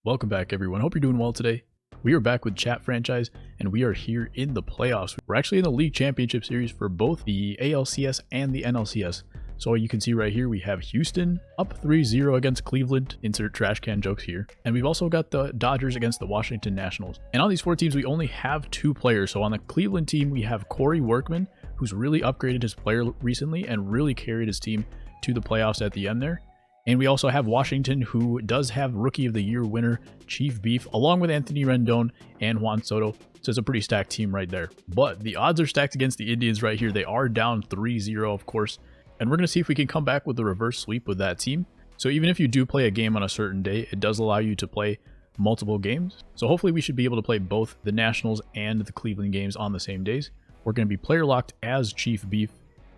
Welcome back, everyone. Hope you're doing well today. We are back with Chat Franchise, and we are here in the playoffs. We're actually in the League Championship Series for both the ALCS and the NLCS. So you can see right here, we have Houston up 3-0 against Cleveland. Insert trash can jokes here. And we've also got the Dodgers against the Washington Nationals. And on these four teams, we only have two players. So on the Cleveland team, we have Corey Workman, who's really upgraded his player recently and really carried his team to the playoffs at the end there. And we also have Washington, who does have Rookie of the Year winner Chief Beef, along with Anthony Rendon and Juan Soto. So it's a pretty stacked team right there. But the odds are stacked against the Indians right here. They are down 3-0, of course. And we're going to see if we can come back with a reverse sweep with that team. So even if you do play a game on a certain day, it does allow you to play multiple games. So hopefully we should be able to play both the Nationals and the Cleveland games on the same days. We're going to be player locked as Chief Beef,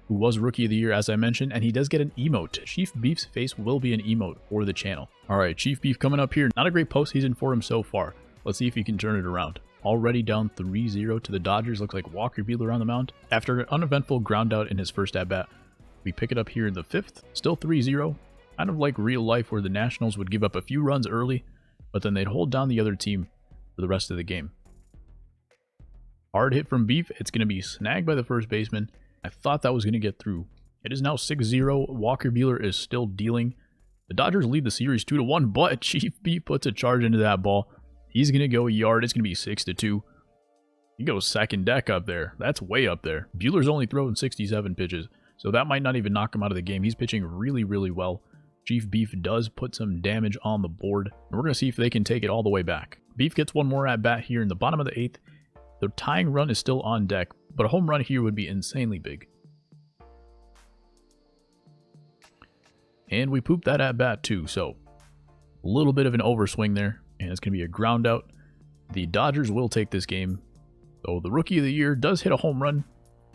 who was Rookie of the Year, as I mentioned, and he does get an emote. Chief Beef's face will be an emote for the channel. All right, Chief Beef coming up here. Not a great postseason for him so far. Let's see if he can turn it around. Already down 3-0 to the Dodgers. Looks like Walker Buehler on the mound. After an uneventful ground out in his first at-bat, we pick it up here in the fifth. Still 3-0. Kind of like real life where the Nationals would give up a few runs early, but then they'd hold down the other team for the rest of the game. Hard hit from Beef. It's going to be snagged by the first baseman. I thought that was going to get through. It is now 6-0. Walker Buehler is still dealing. The Dodgers lead the series 2-1, but Chief Beef puts a charge into that ball. He's going to go a yard. It's going to be 6-2. He goes second deck up there. That's way up there. Buehler's only throwing 67 pitches, so that might not even knock him out of the game. He's pitching really, really well. Chief Beef does put some damage on the board, and we're going to see if they can take it all the way back. Beef gets one more at bat here in the bottom of the 8th. The tying run is still on deck, but a home run here would be insanely big. And we pooped that at bat too, so a little bit of an overswing there, and it's going to be a ground out. The Dodgers will take this game. So the Rookie of the Year does hit a home run,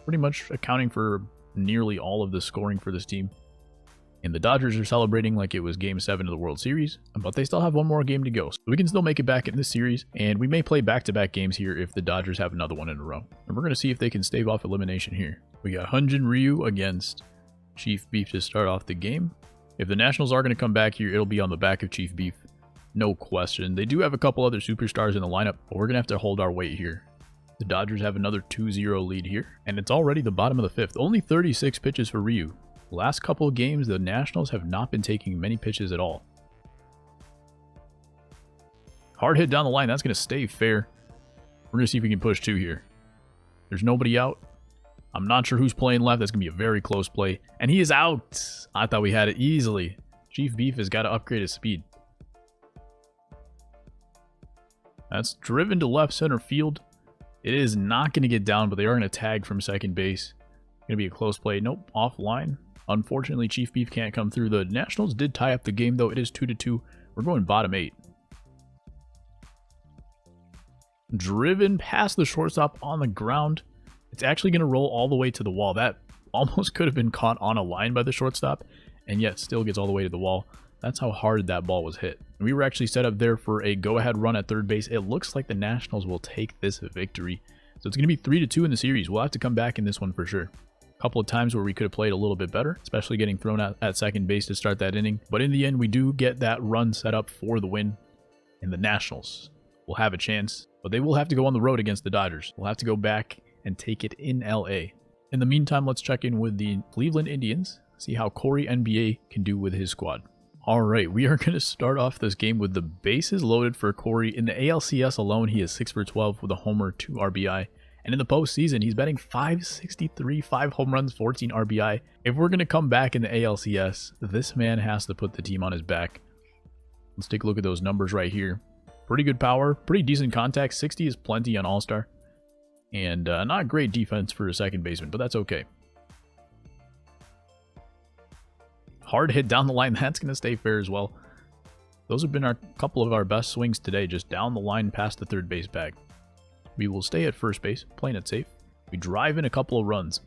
pretty much accounting for nearly all of the scoring for this team. And the Dodgers are celebrating like it was Game 7 of the World Series, but they still have one more game to go. So we can still make it back in this series, and we may play back-to-back games here if the Dodgers have another one in a row. And we're going to see if they can stave off elimination here. We got Hyunjin Ryu against Chief Beef to start off the game. If the Nationals are going to come back here, it'll be on the back of Chief Beef. No question. They do have a couple other superstars in the lineup, but we're going to have to hold our weight here. The Dodgers have another 2-0 lead here, and it's already the bottom of the 5th. Only 36 pitches for Ryu. Last couple of games, the Nationals have not been taking many pitches at all. Hard hit down the line. That's going to stay fair. We're going to see if we can push 2 here. There's nobody out. I'm not sure who's playing left. That's going to be a very close play. And he is out. I thought we had it easily. Chief Beef has got to upgrade his speed. That's driven to left center field. It is not going to get down, but they are going to tag from second base. Going to be a close play. Nope, offline. Unfortunately, Chief Beef can't come through. The Nationals did tie up the game, though. It is 2-2. We're going bottom 8. Driven past the shortstop on the ground. It's actually going to roll all the way to the wall. That almost could have been caught on a line by the shortstop, and yet still gets all the way to the wall. That's how hard that ball was hit. We were actually set up there for a go-ahead run at third base. It looks like the Nationals will take this victory. So it's going to be 3-2 in the series. We'll have to come back in this one for sure. Couple of times where we could have played a little bit better, especially getting thrown out at second base to start that inning. But in the end, we do get that run set up for the win, and the Nationals will have a chance, but they will have to go on the road against the Dodgers. We'll have to go back and take it in LA. In the meantime, let's check in with the Cleveland Indians, see how Corey NBA can do with his squad. All right, we are going to start off this game with the bases loaded for Corey. In the ALCS alone, he is 6 for 12 with a homer, 2 RBI. And in the postseason, he's batting .563, 5 home runs, 14 RBI. If we're going to come back in the ALCS, this man has to put the team on his back. Let's take a look at those numbers right here. Pretty good power, pretty decent contact. 60 is plenty on All-Star. And not great defense for a second baseman, but that's okay. Hard hit down the line. That's going to stay fair as well. Those have been a couple of our best swings today, just down the line past the third base bag. We will stay at first base, playing it safe. We drive in a couple of runs.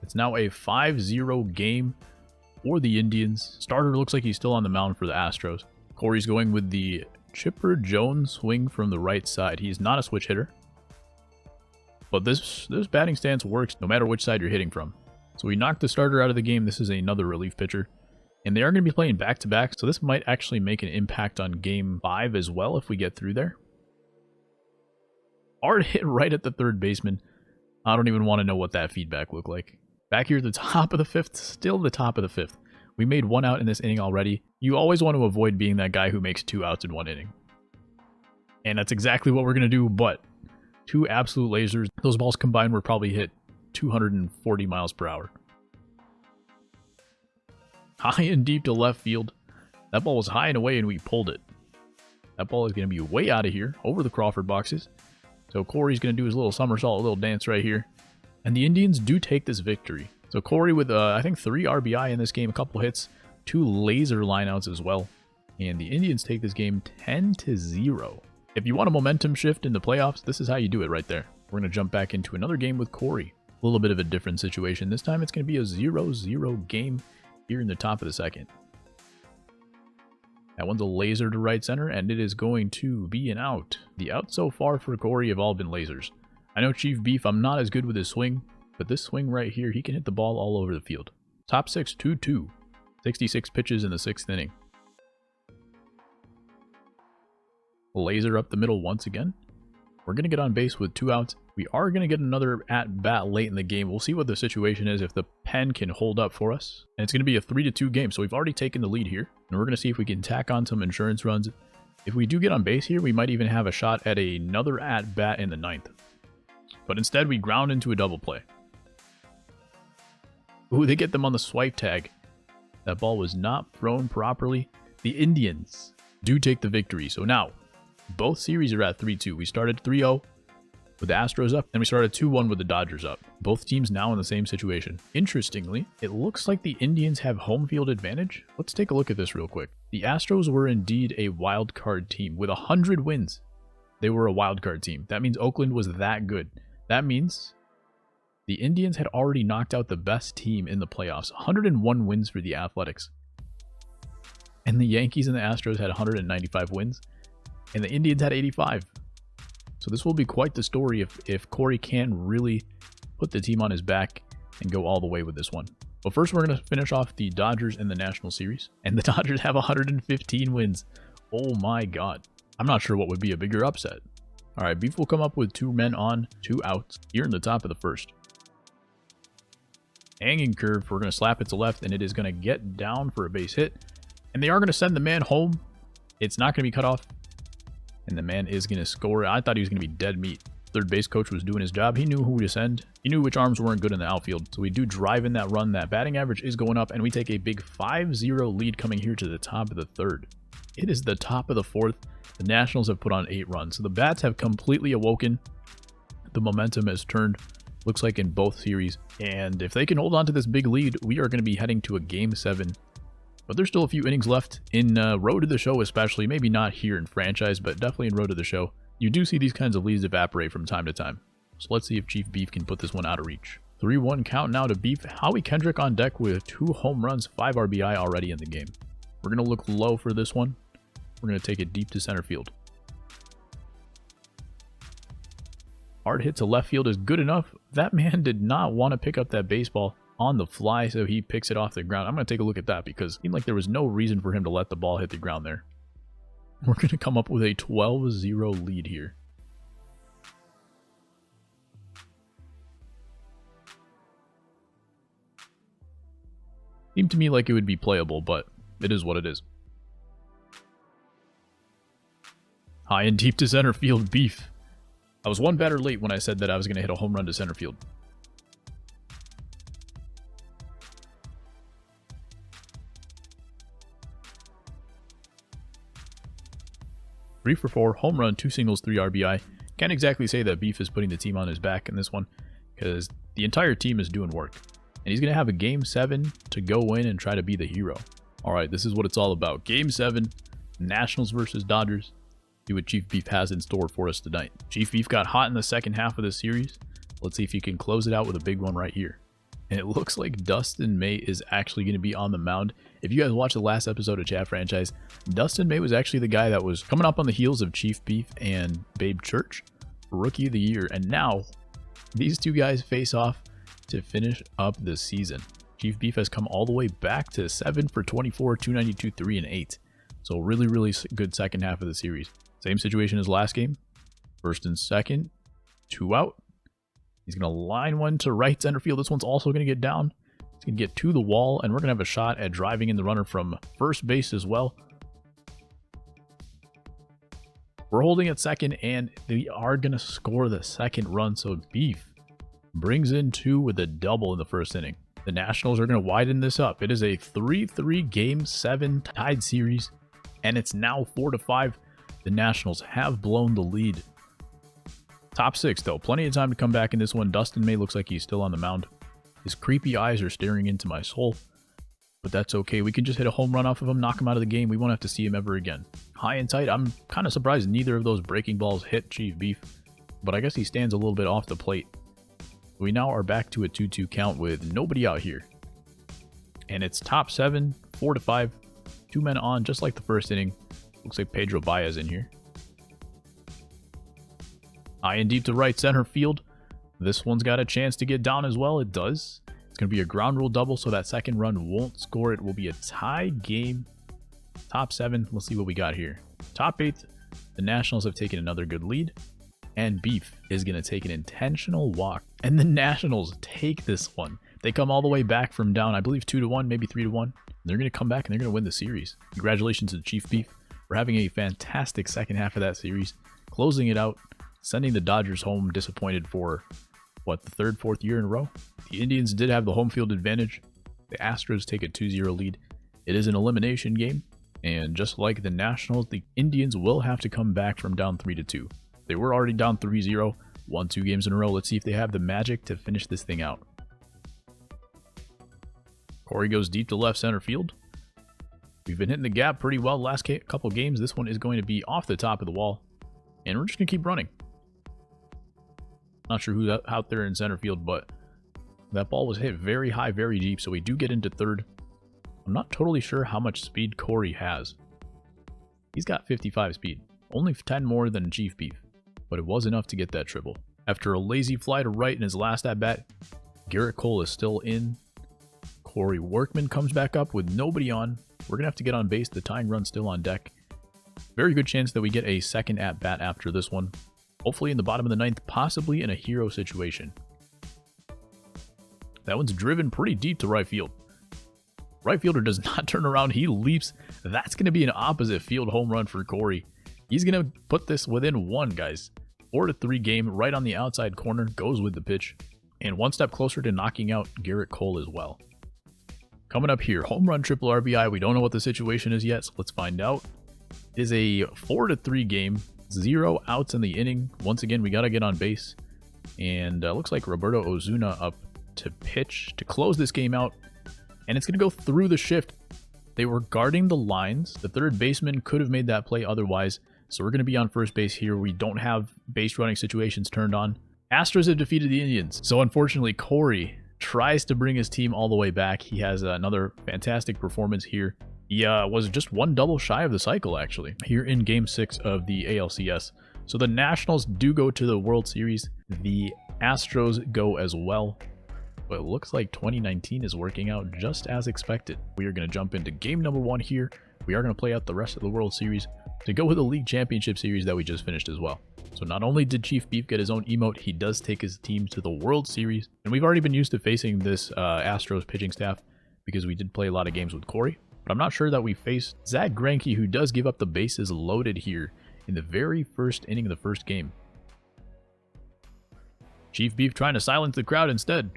It's now a 5-0 game for the Indians. Starter looks like he's still on the mound for the Astros. Corey's going with the Chipper Jones swing from the right side. He's not a switch hitter, but this batting stance works no matter which side you're hitting from. So we knocked the starter out of the game. This is another relief pitcher. And they are going to be playing back-to-back, so this might actually make an impact on Game 5 as well if we get through there. Hard hit right at the third baseman. I don't even want to know what that feedback looked like. Back here at the top of the 5th, still the top of the 5th. We made 1 out in this inning already. You always want to avoid being that guy who makes 2 outs in 1 inning. And that's exactly what we're going to do, but 2 absolute lasers. Those balls combined were probably hit 240 miles per hour. High and deep to left field. That ball was high and away and we pulled it. That ball is going to be way out of here, over the Crawford boxes. So Corey's going to do his little somersault, little dance right here. And the Indians do take this victory. So Corey with, I think, 3 RBI in this game, a couple hits, 2 laser lineouts as well. And the Indians take this game 10-0. If you want a momentum shift in the playoffs, this is how you do it right there. We're going to jump back into another game with Corey. A little bit of a different situation. This time it's going to be a 0-0 game here in the top of the 2nd. That one's a laser to right center, and it is going to be an out. The outs so far for Corey have all been lasers. I know Chief Beef, I'm not as good with his swing, but this swing right here, he can hit the ball all over the field. Top 6, 2-2. 66 pitches in the 6th inning. Laser up the middle once again. We're going to get on base with 2 outs. We are going to get another at-bat late in the game. We'll see what the situation is if the pen can hold up for us. And it's going to be a 3-2 game, so we've already taken the lead here. And we're going to see if we can tack on some insurance runs. If we do get on base here, we might even have a shot at another at-bat in the 9th. But instead, we ground into a double play. Ooh, they get them on the swipe tag. That ball was not thrown properly. The Indians do take the victory. So now, both series are at 3-2. We started 3-0 with the Astros up, and we started 2-1 with the Dodgers up. Both teams now in the same situation. Interestingly, it looks like the Indians have home field advantage. Let's take a look at this real quick. The Astros were indeed a wild card team with 100 wins. They were a wild card team. That means Oakland was that good. That means the Indians had already knocked out the best team in the playoffs. 101 wins for the Athletics. And the Yankees and the Astros had 195 wins. And the Indians had 85. So this will be quite the story if Corey can really put the team on his back and go all the way with this one. But first, we're going to finish off the Dodgers in the National Series. And the Dodgers have 115 wins. Oh my God. I'm not sure what would be a bigger upset. All right, Beef will come up with 2 men on, 2 outs here in the top of the 1st. Hanging curve, we're going to slap it to left, and it is going to get down for a base hit. And they are going to send the man home. It's not going to be cut off. And the man is going to score. I thought he was going to be dead meat. Third base coach was doing his job. He knew who to send. He knew which arms weren't good in the outfield. So we do drive in that run. That batting average is going up, and we take a big 5-0 lead coming here to the top of the 3rd. It is the top of the 4th. The Nationals have put on 8 runs. So the bats have completely awoken. The momentum has turned, looks like, in both series. And if they can hold on to this big lead, we are going to be heading to a Game 7. But there's still a few innings left in Road to the Show especially. Maybe not here in franchise, but definitely in Road to the Show. You do see these kinds of leads evaporate from time to time. So let's see if Chief Beef can put this one out of reach. 3-1 count now to Beef. Howie Kendrick on deck with 2 home runs, 5 RBI already in the game. We're going to look low for this one. We're going to take it deep to center field. Hard hit to left field is good enough. That man did not want to pick up that baseball on the fly, so he picks it off the ground. I'm going to take a look at that because it seemed like there was no reason for him to let the ball hit the ground there. We're going to come up with a 12-0 lead here. Seemed to me like it would be playable, but it is what it is. High and deep to center field, Beef. I was one batter late when I said that I was going to hit a home run to center field. Three for 4, home run, 2 singles, 3 RBI. Can't exactly say that Beef is putting the team on his back in this one because the entire team is doing work. And he's going to have a Game 7 to go in and try to be the hero. All right, this is what it's all about. Game 7, Nationals versus Dodgers. See what Chief Beef has in store for us tonight. Chief Beef got hot in the second half of the series. Let's see if he can close it out with a big one right here. And it looks like Dustin May is actually going to be on the mound. If you guys watched the last episode of Chat Franchise, Dustin May was actually the guy that was coming up on the heels of Chief Beef and Babe Church for Rookie of the Year. And now, these two guys face off to finish up the season. Chief Beef has come all the way back to 7 for 24, 292, 3 and 8. So really good second half of the series. Same situation as last game. First and second, 2 out. He's going to line one to right center field. This one's also going to get down. He's going to get to the wall, and we're going to have a shot at driving in the runner from first base as well. We're holding at second, and they are going to score the second run. So Beef brings in 2 with a double in the first inning. The Nationals are going to widen this up. It is a 3-3 game 7 tied series, and it's now 4-5. The Nationals have blown the lead. Top 6, though. Plenty of time to come back in this one. Dustin May looks like he's still on the mound. His creepy eyes are staring into my soul. But that's okay. We can just hit a home run off of him, knock him out of the game. We won't have to see him ever again. High and tight. I'm kind of surprised neither of those breaking balls hit Chief Beef. But I guess he stands a little bit off the plate. We now are back to a 2-2 count with nobody out here. And it's top 7, 4-5. 2 men on, just like the first inning. Looks like Pedro Baez in here. High and deep to right center field. This one's got a chance to get down as well. It does. It's going to be a ground rule double, so that second run won't score. It will be a tie game. Top 7. Let's see what we got here. Top 8. The Nationals have taken another good lead. And Beef is going to take an intentional walk. And the Nationals take this one. They come all the way back from down, I believe 2-1, maybe 3-1. They're going to come back and they're going to win the series. Congratulations to Chief Beef for having a fantastic second half of that series. Closing it out. Sending the Dodgers home disappointed for, what, the 3rd, 4th year in a row? The Indians did have the home field advantage. The Astros take a 2-0 lead. It is an elimination game. And just like the Nationals, the Indians will have to come back from down 3-2. They were already down 3-0, won 2 games in a row. Let's see if they have the magic to finish this thing out. Corey goes deep to left center field. We've been hitting the gap pretty well the last couple games. This one is going to be off the top of the wall. And we're just going to keep running. Not sure who's out there in center field, but that ball was hit very high, very deep. So we do get into third. I'm not totally sure how much speed Corey has. He's got 55 speed. Only 10 more than Chief Beef. But it was enough to get that triple. After a lazy fly to right in his last at-bat, Garrett Cole is still in. Corey Workman comes back up with nobody on. We're going to have to get on base. The tying run's still on deck. Very good chance that we get a second at-bat after this one. Hopefully in the bottom of the 9th, possibly in a hero situation. That one's driven pretty deep to right field. Right fielder does not turn around. He leaps. That's going to be an opposite field home run for Corey. He's going to put this within 1, guys. 4-3 game, right on the outside corner, goes with the pitch. And 1 step closer to knocking out Garrett Cole as well. Coming up here, home run, triple RBI. We don't know what the situation is yet, so let's find out. It is a 4-3 game, 0 outs in the inning. Once again, we got to get on base. And looks like Roberto Ozuna up to pitch to close this game out. And it's going to go through the shift. They were guarding the lines. The third baseman could have made that play otherwise. So we're going to be on first base here. We don't have base running situations turned on. Astros have defeated the Indians. So unfortunately, Corey tries to bring his team all the way back. He has another fantastic performance here. He was just 1 double shy of the cycle, actually, here in Game 6 of the ALCS. So the Nationals do go to the World Series. The Astros go as well. But it looks like 2019 is working out just as expected. We are going to jump into game number 1 here. We are going to play out the rest of the World Series to go with the League Championship Series that we just finished as well. So not only did Chief Beef get his own emote, he does take his team to the World Series. And we've already been used to facing this Astros pitching staff because we did play a lot of games with Corey. But I'm not sure that we faced Zach Greinke, who does give up the bases loaded here in the very first inning of the first game. Chief Beef trying to silence the crowd instead.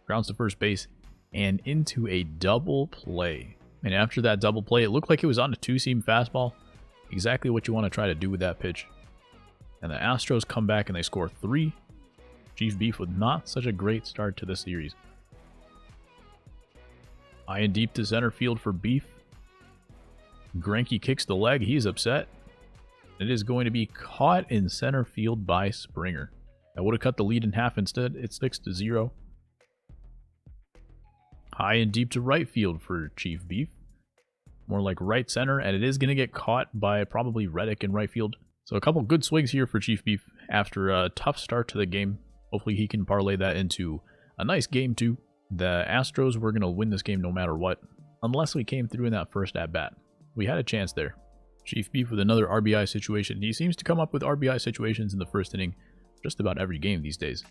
Grounds to first base and into a double play. And after that double play, it looked like it was on a 2-seam fastball. Exactly what you want to try to do with that pitch. And the Astros come back and they score 3. Chief Beef with not such a great start to the series. High and deep to center field for Beef. Greinke kicks the leg. He's upset. It is going to be caught in center field by Springer. That would have cut the lead in half instead. It's 6-0. High and deep to right field for Chief Beef. More like right center, and it is going to get caught by probably Reddick in right field. So a couple good swings here for Chief Beef after a tough start to the game. Hopefully he can parlay that into a nice game 2. The Astros were going to win this game no matter what, unless we came through in that first at-bat. We had a chance there. Chief Beef with another RBI situation. He seems to come up with RBI situations in the first inning just about every game these days.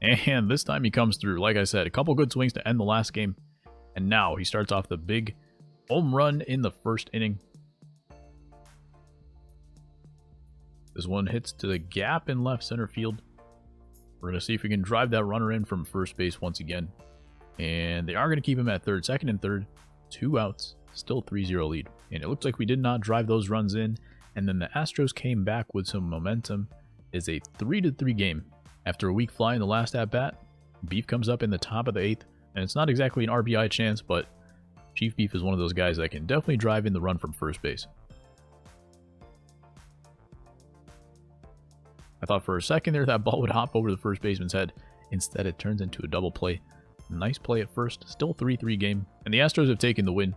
And this time he comes through. Like I said, a couple good swings to end the last game. And now he starts off the big home run in the first inning. This one hits to the gap in left center field. We're going to see if we can drive that runner in from first base once again. And they are going to keep him at third, second and third. 2 outs, still 3-0 lead. And it looks like we did not drive those runs in. And then the Astros came back with some momentum. It's a 3-3 game. After a weak fly in the last at-bat, Beef comes up in the top of the 8th. And it's not exactly an RBI chance, but Chief Beef is one of those guys that can definitely drive in the run from first base. I thought for a second there that ball would hop over the first baseman's head. Instead, it turns into a double play. Nice play at first. Still 3-3 game. And the Astros have taken the win.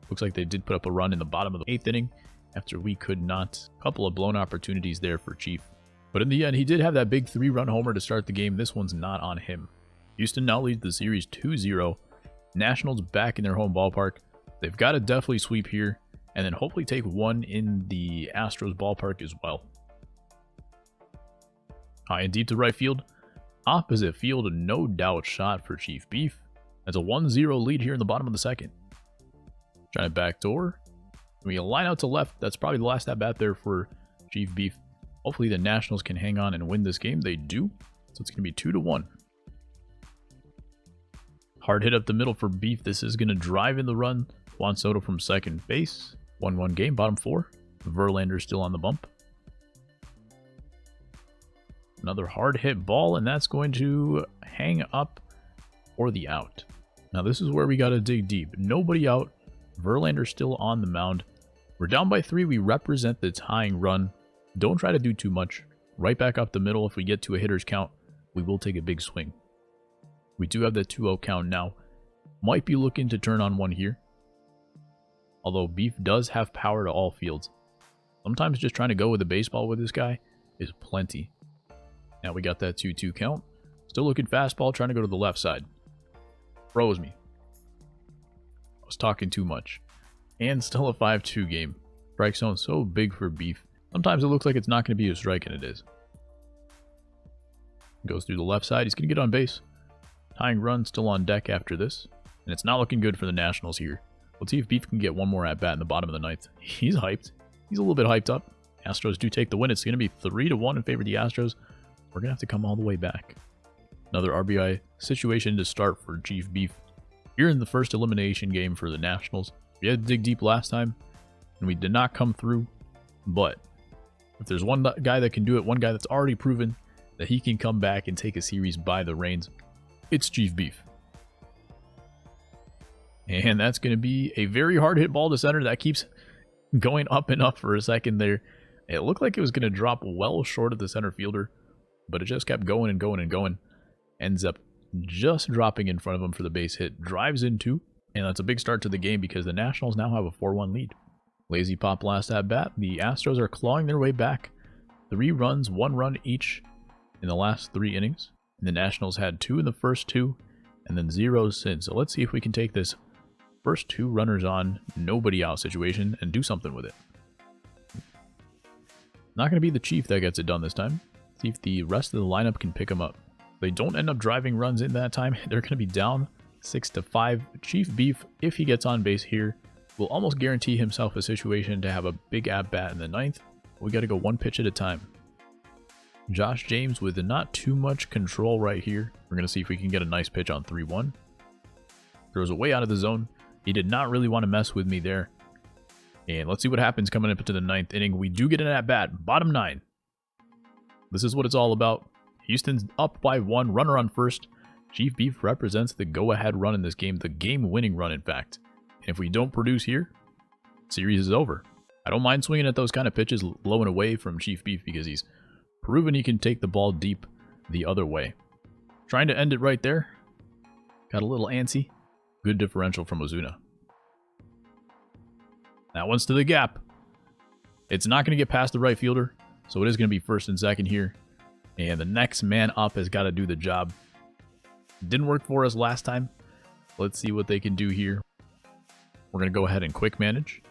Looks like they did put up a run in the bottom of the 8th inning after we could not. A couple of blown opportunities there for Chief. But in the end, he did have that big 3-run homer to start the game. This one's not on him. Houston now leads the series 2-0. Nationals back in their home ballpark. They've got to definitely sweep here. And then hopefully take one in the Astros ballpark as well. High and deep to right field. Opposite field, a no doubt shot for Chief Beef. That's a 1-0 lead here in the bottom of the second. Trying to backdoor. We line out to left. That's probably the last at bat there for Chief Beef. Hopefully the Nationals can hang on and win this game. They do. So it's going to be 2-1. Hard hit up the middle for Beef. This is going to drive in the run. Juan Soto from second base. 1-1 game, bottom 4. Verlander still on the bump. Another hard hit ball, and that's going to hang up for the out. Now this is where we got to dig deep. Nobody out. Verlander still on the mound. We're down by 3. We represent the tying run. Don't try to do too much. Right back up the middle. If we get to a hitter's count, we will take a big swing. We do have that 2-0 count now. Might be looking to turn on one here. Although Beef does have power to all fields. Sometimes just trying to go with a baseball with this guy is plenty. Now we got that 2-2 count. Still looking fastball, trying to go to the left side. Froze me. I was talking too much. And still a 5-2 game. Strike zone so big for Beef. Sometimes it looks like it's not going to be a strike, and it is. Goes through the left side. He's going to get on base. Tying run still on deck after this. And it's not looking good for the Nationals here. Let's see if Beef can get one more at-bat in the bottom of the 9th. He's hyped. He's a little bit hyped up. Astros do take the win. It's going to be 3-1 in favor of the Astros. We're going to have to come all the way back. Another RBI situation to start for Chief Beef. Here in the first elimination game for the Nationals. We had to dig deep last time, and we did not come through. But if there's one guy that can do it, one guy that's already proven that he can come back and take a series by the reins, it's Chief Beef. And that's going to be a very hard hit ball to center that keeps going up and up for a second there. It looked like it was going to drop well short of the center fielder, but it just kept going and going and going. Ends up just dropping in front of him for the base hit. Drives in 2, and that's a big start to the game because the Nationals now have a 4-1 lead. Lazy pop last at bat. The Astros are clawing their way back. 3 runs, 1 run each in the last 3 innings. And the Nationals had 2 in the first 2, and then 0 since. So let's see if we can take this first 2 runners on, nobody out situation and do something with it. Not going to be the Chief that gets it done this time. See if the rest of the lineup can pick him up. They don't end up driving runs in that time. They're going to be down 6-5. Chief Beef, if he gets on base here, will almost guarantee himself a situation to have a big at-bat in the 9th. We got to go 1 pitch at a time. Josh James with not too much control right here. We're going to see if we can get a nice pitch on 3-1. Throws away out of the zone. He did not really want to mess with me there. And let's see what happens coming up into the 9th inning. We do get an at-bat. Bottom 9. This is what it's all about. Houston's up by 1. Runner on first. Chief Beef represents the go-ahead run in this game. The game-winning run, in fact. And if we don't produce here, series is over. I don't mind swinging at those kind of pitches low and away from Chief Beef because he's proven he can take the ball deep the other way. Trying to end it right there. Got a little antsy. Good differential from Ozuna. That one's to the gap. It's not going to get past the right fielder, so it is going to be first and second here. And the next man up has got to do the job. Didn't work for us last time. Let's see what they can do here. We're going to go ahead and quick manage.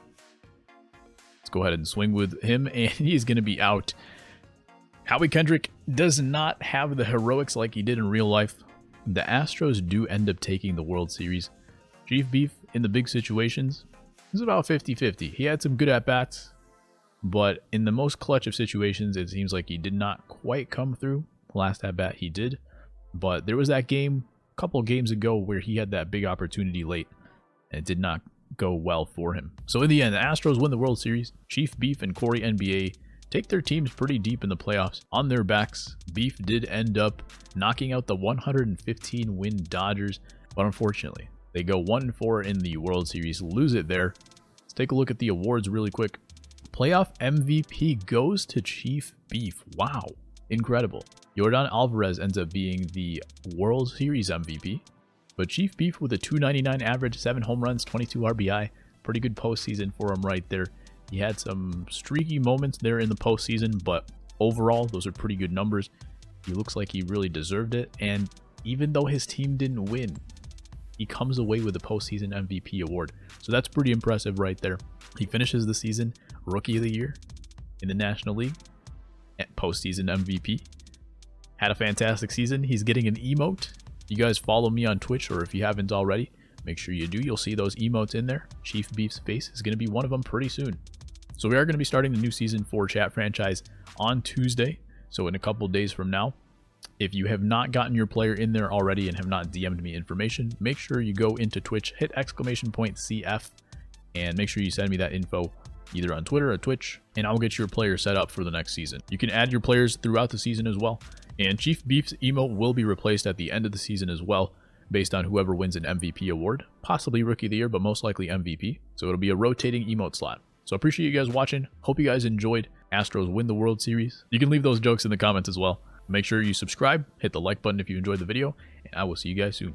Let's go ahead and swing with him, and he's going to be out. Howie Kendrick does not have the heroics like he did in real life. The Astros do end up taking the World Series. Chief Beef, in the big situations, is about 50-50. He had some good at-bats, but in the most clutch of situations, it seems like he did not quite come through. Last at-bat he did, but there was that game a couple games ago where he had that big opportunity late, and it did not go well for him. So in the end, the Astros win the World Series. Chief Beef and Corey NBA take their teams pretty deep in the playoffs on their backs. Beef did end up knocking out the 115-win Dodgers, but unfortunately, they go 1-4 in the World Series, lose it there. Let's take a look at the awards really quick. Playoff MVP goes to Chief Beef. Wow, incredible. Yordan Alvarez ends up being the World Series MVP, but Chief Beef with a .299 average, 7 home runs, 22 RBI. Pretty good postseason for him right there. He had some streaky moments there in the postseason, but overall, those are pretty good numbers. He looks like he really deserved it, and even though his team didn't win, he comes away with the postseason MVP award. So that's pretty impressive right there. He finishes the season Rookie of the Year in the National League, and postseason MVP. Had a fantastic season. He's getting an emote. You guys follow me on Twitch, or if you haven't already, make sure you do. You'll see those emotes in there. Chief Beef's face is going to be one of them pretty soon. So we are going to be starting the new season for Chat Franchise on Tuesday. So in a couple days from now, if you have not gotten your player in there already and have not DM'd me information, make sure you go into Twitch, hit !CF, and make sure you send me that info either on Twitter or Twitch, and I'll get your player set up for the next season. You can add your players throughout the season as well, and Chief Beef's emote will be replaced at the end of the season as well, based on whoever wins an MVP award, possibly Rookie of the Year, but most likely MVP. So it'll be a rotating emote slot. So I appreciate you guys watching. Hope you guys enjoyed. Astros win the World Series. You can leave those jokes in the comments as well. Make sure you subscribe, hit the like button if you enjoyed the video, and I will see you guys soon.